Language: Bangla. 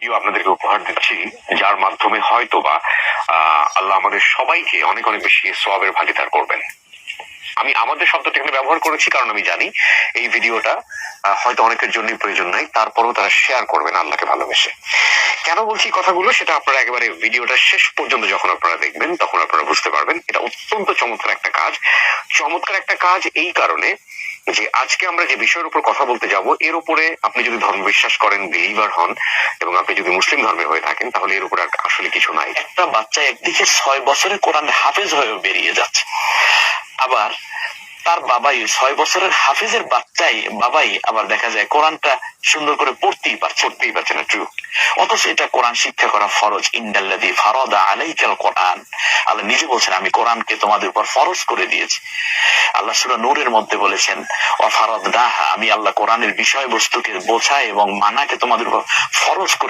ভিডিও আপনাদেরকে উপহার দিচ্ছি, যার মাধ্যমে হয়তোবা আল্লাহ আমাদের সবাইকে অনেক অনেক বেশি সওয়াবের ভাগীদার করবেন। আমি আমাদের শব্দটা এখানে ব্যবহার করেছি কারণ আমি জানি এই ভিডিওটা হয়তো অনেকের জন্যই প্রয়োজন নাই, তারপরেও তারা শেয়ার করবেন আল্লাহকে ভালোবেসে। কেন বলছি কথাগুলো সেটা আপনারা একেবারে ভিডিওটা শেষ পর্যন্ত যখন আপনারা দেখবেন তখন আপনারা বুঝতে পারবেন। এটা অত্যন্ত চমৎকার একটা কাজ। চমৎকার একটা কাজ এই কারণে যে আজকে আমরা যে বিষয়ের উপর কথা বলতে যাব, এর উপরে আপনি যদি ধর্ম বিশ্বাস করেন, বিলিভার হন, এবং আপনি যদি মুসলিম ধর্মের হয়ে থাকেন, তাহলে এর উপরে আসলে কিছু নাই। একটা বাচ্চা একদিকে 6 বছরে কোরআন হাফেজ হয়ে বেরিয়ে যাচ্ছে, আবার তার বাবাই 6 বছরের হাফেজের বাবাই আবার দেখা যায় কোরআনটা সুন্দর করে পড়তেই পারছে না। ট্রু। অথচ এটা কোরআন শিক্ষা করা ফরজ। ইন্নাল্লাযী ফারাদা আলাইকাল কোরআন, আল্লাহ নিজে বলছেন আমি কোরআনকে তোমাদের উপর ফরজ করে দিয়েছি। আল্লাহ সূরা নূরের মধ্যে বলেছেন ওয়া ফারাদনাহা, আমি আল্লাহ কোরআনের বিষয়বস্তুকে বোঝা এবং মানাকে তোমাদের উপর ফরজ করে